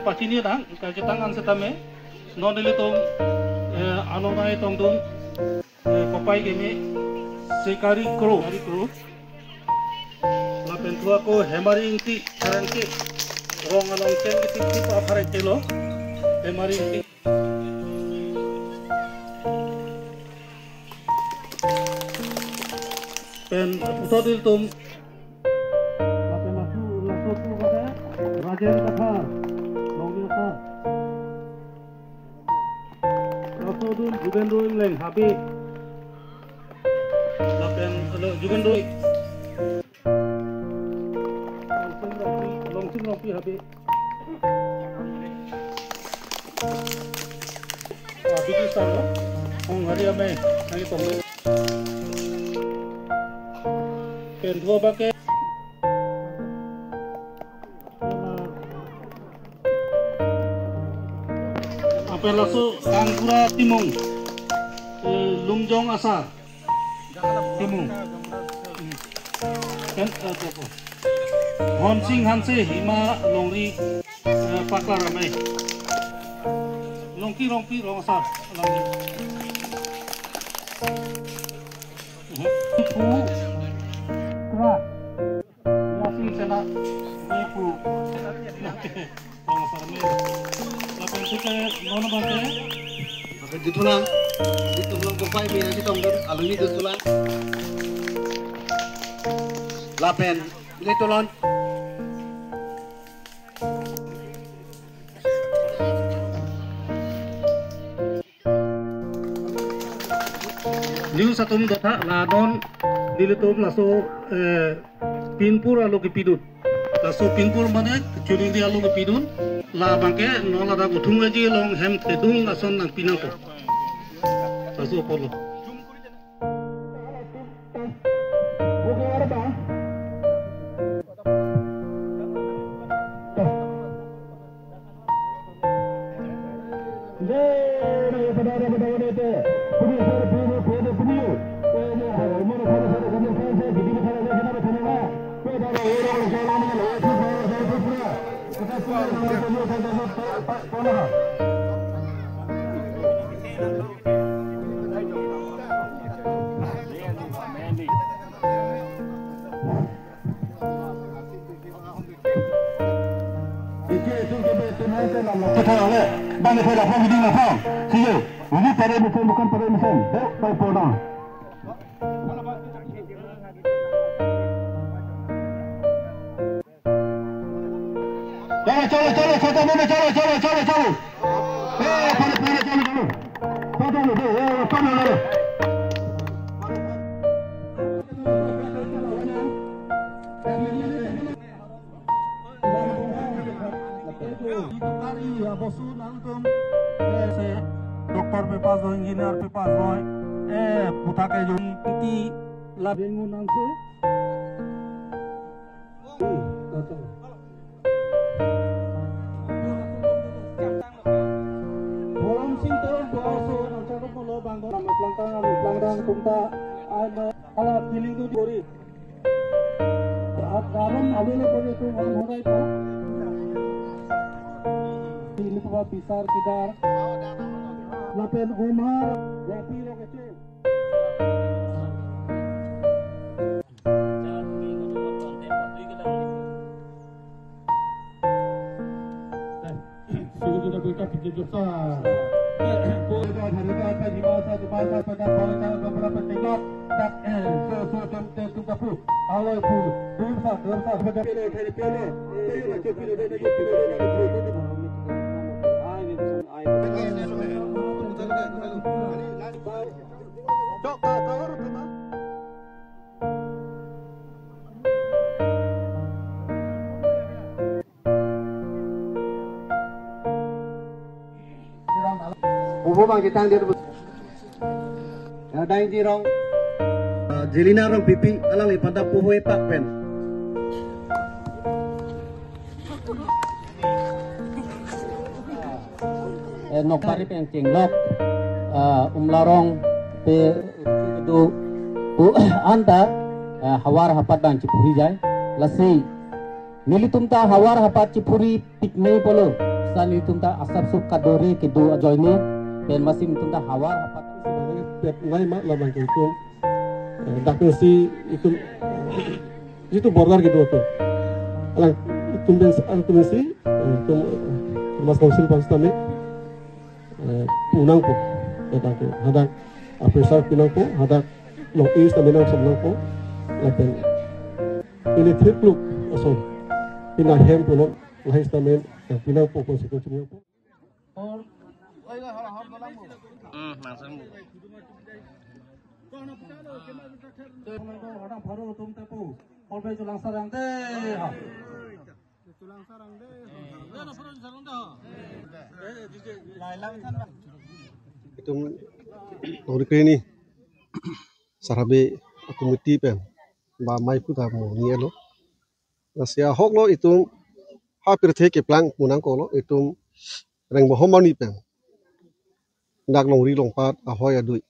Pacini dang kasi tangan sa tame non dili tong ano na itong dun papay gini sekari kro la pentua ko hemaring ti karangki rong along ken ti pa phare telo hemaring ti pen utodil tum la penasu la sotu kada rajen katha Jugendro leng habi lapen Jugendro longsing rompi habi biji salo ong hari ame nangi tong pen dua bake apel lasu kangkura timung Lumjong asar timung kan apa Honsing hanse hima longri paklar ramai longki rong asar longri pu kra masing sena pu rong asar me lapan suka nono bangke ditulang ditulang kopai mi nanti tong alungi ditulang lapen letolon liu satum dota ladon dilitum laso pinpur alo ke pidut laso pinpur mana curi dia alo ke pidun la bangke no la da gutung aji long hem tedung ason nang pinang ko laso polo Bang saya dah pergi di mana? Siapa? Ini pada mesin bukan pada mesin. Baik podang. Calo. Doktor pepas do engineer pepas boy puta ke jong iti la bengun nangse Pisar kidar, lapen umar, yapi lo kecil. Sudah kita buka pintu besar. Boleh harga apa di masa pada kualitas beberapa tingkat tak sesuatu tentu kapu. Aloi pu, besar pada pilih dari pilih. Pilih dari pilih. Bang kita dia ada yang jirong jelina rong pipi alang li pada puhoi pak pen nokari pen cinglok umlarong pe itu anta hawar hapat bang cipuri jai lasi mili tumta hawar hapat cipuri pikmei polo sani tumta asap sup kadori kedu ajoini dan masih minta hawar apa ngai mak labang itu dakil si itu border gitu tuh alang itu si itu mas konsil pastami punang po itu ada apesar pinang po ada long is taminang sabnang po lapen ini tripluk aso pinang hem puno lahis tamin pinang po konsekuensinya po langsung orang baru tum tepu kolbe julang sarang deh itu nori ini sarabe komiti pen ba mai puta mo ni lo nasia hok lo itu hampir ke plang munang ko lo itu reng bo homani pen dak long ri long pat ahoy adui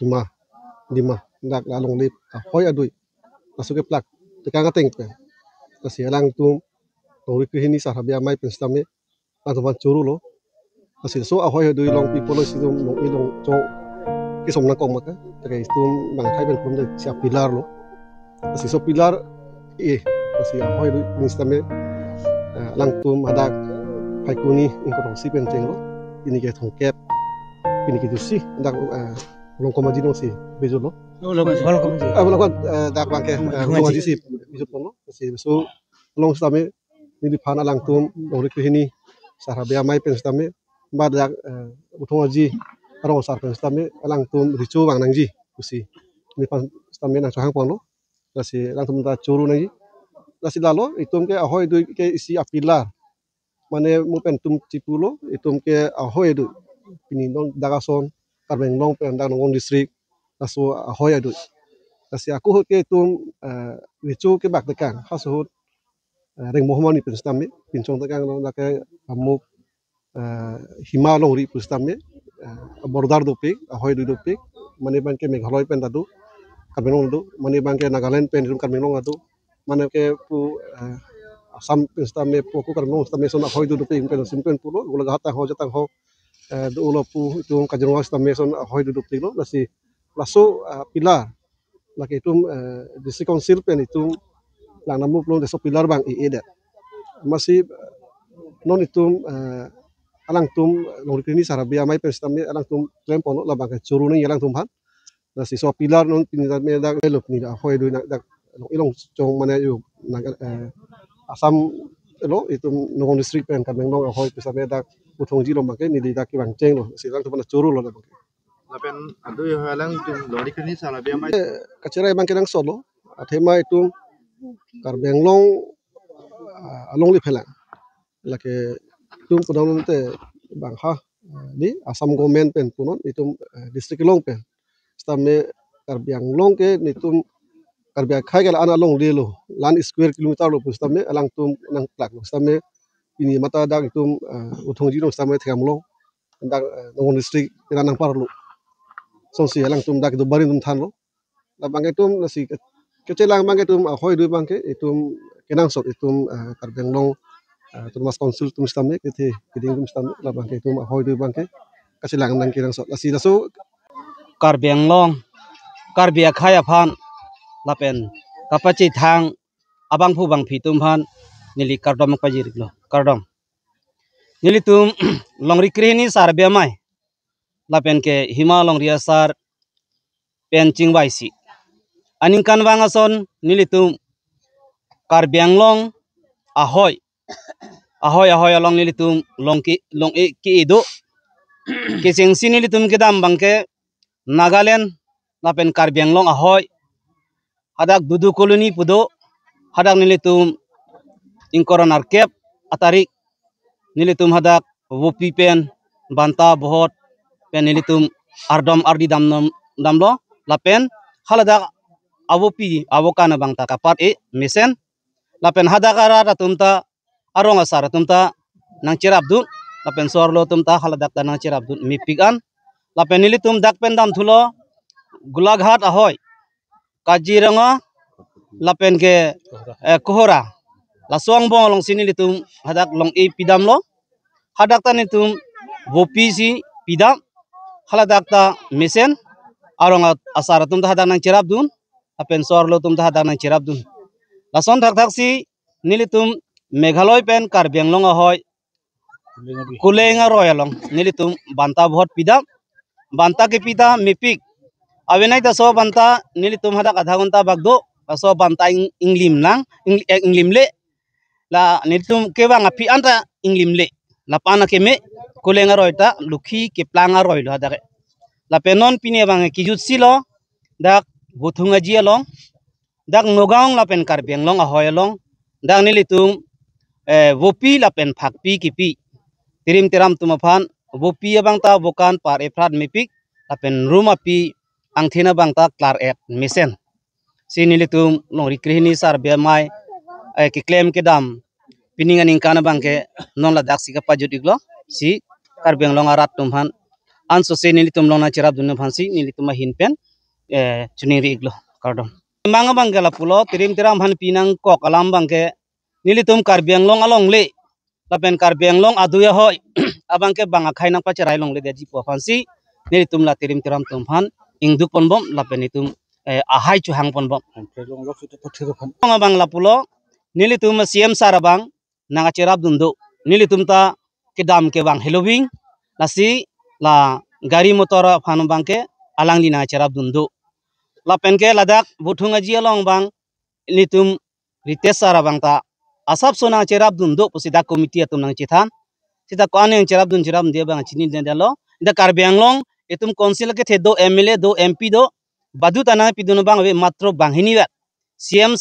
hima dima dak la long lip ahoy adui masuk ke plak tekan kateng pe kasi lang tu long ri kini sarabia mai penstame lang tu curu lo kasi so ahoy adui long people si long long cho ki som na kong maka tekai tu bang kai ben pum de siap pilar lo kasi so pilar kasi ahoy adui penstame lang tu ada kai kuni ingko si penceng lo ini ke thongkep ini gitu sih ndak long komajino sih bezo lo long dak bangke komaji sih bezo lo sih so long stame ni di phana lang tum long rik hini sarabia mai pen stame badak utong aji arong sar pen stame lang tum ricu bang nangji kusi ni pan stame nang chahang pon lo lasi lang tum ta churu nangji lasi lalo itum ke ahoy du ke isi apilar mane mu pen tum cipulo itum ke ahoy du ini dong dagason karbeng long pen dang nong distrik laso ahoy adu kasi aku ke tum ricu ke bak tekan hasut reng mohmani pen stame pincong tekan long dake amuk hima long ri pen stame bordar do pik ahoy do pik mane bang ke meghaloi pen dadu karbeng long do mane bang ke nagaland pen karbeng long adu mane ke pu asam pen stame poku karbeng long stame son ahoy do pik pen simpen pulo gula gata ho jatang ho do ulo pu itu kajenwas tameson ahoy duduk tilo lasi laso pilar laki itu distrik konsil pen itu lang namu belum deso pilar bang ida masih non itu alang tum long ini sarabia mai pen stame alang tum klem pono la bang curune yalang tum han lasi so pilar non pinita me dak elop ni ahoy do dak ilong cong mana yu asam lo itu nong distrik pen kan nong ahoy bisa dak utong jilo make ni di dak bang ceng lo silang tu mana curu lo dak lapen adu yo halang tum lori kini sarabia mai kacerai bang kedang solo athema itu karbeng long along li phelang lake tum pudang te bang ha di asam gomen pen punon itu distrik long pen stame karbeng long ke ni tum Karbia khai gal ana long le lo lan square kilometer lo pustame alang tum nang plak lo stame ini mata dak tum uthong ji lo stame tham lo dak ngon district ina nang par lo song si alang tum dak do bari tum than lo la bangai tum nasi kece lang bangai tum hoi du bangke itum kenang sot itum Karbiang long tum mas konsul tum stame kete kiding tum stame la bangai tum hoi du bangke kasi lang nang kenang sot lasi laso Karbiang long Karbia khaya phan lapen kapachi thang abang phu bang phitum phan nili kardom pajir lo kardom nili tum long rikrini sarbia mai lapen ke hima long ria sar penching baisi aning kan wangason nili tum Karbiang long ahoy along nili tum long e ki ido kising sinili tum kidam bangke Nagaland lapen Karbiang long ahoy hadak dudu koloni pudo hadak nilitum ingkoron arkep atarik nilitum hadak wopi pen banta bohot pen nilitum ardom ardi damlo lapen haladak awopi awokana bangta kapat mesen lapen hadak ara tumta arong asara tumta nang cerabdu lapen sorlo tumta haladak nang cerabdu mipigan lapen nilitum dak pen dam thulo Gulaghat ahoy Kaziranga lapen ke kohora la suang bong long sini litum hadak long e pidam lo hadak ta nitum wopi si pidam haladak ta mesen arong asara tum ta hadak nang cerab dun apen sor lo tum ta hadak nang cerab dun la son thak thak si nilitum Meghalaya pen Karbiang long ahoy kulenga royalong nilitum banta bhot pidam banta ke pita mipik awenai ta so banta nilitum hadak adha gonta bagdo so banta inglim lang inglim le la nilitum ke bang api anta inglim le la pana ke me kulenga roita lukhi ke planga roil hadak la penon pine bang kijut silo dak buthunga jialong dak nogaung la pen Karbiang long ahoy long dak nilitum wopi la pen phakpi kipi tirim tiram tumaphan wopi bang ta bokan par efrat mipik la pen room api angthina bangta klar et mesen sinilitum long rikrihni sarbia mai ki claim ke dam piningan ingkana bangke non la dak sika pajudiglo si Karbiang long arat tumhan anso sinilitum long na cerab dunna phansi nilitum hinpen chuniri iglo kardom manga bangela pulo tirim tiram han pinang kok alam bangke nilitum Karbiang long along le lapen Karbiang long aduya hoy abangke banga khainang pacherai long le deji po phansi nilitum la tirim tiram tumhan ingdu ponbom lapen itum ahai chu hang ponbom bangla pulo nilitum CM sarabang nanga cerab dundo nilitum ta kedam ke bang helowing lasi la gari motor phan bangke alang lina cerab dundo lapen ke ladak buthunga jialong bang nilitum ritesh sarabang ta asap sona cerab dundo pusida komiti atum nang chithan sita ko aneng cerab dun cerab dia bang chini dendalo ida Karbiang long itum konsil ke the do MLA do MP do badu tanah pidun bang we matro bang hini CM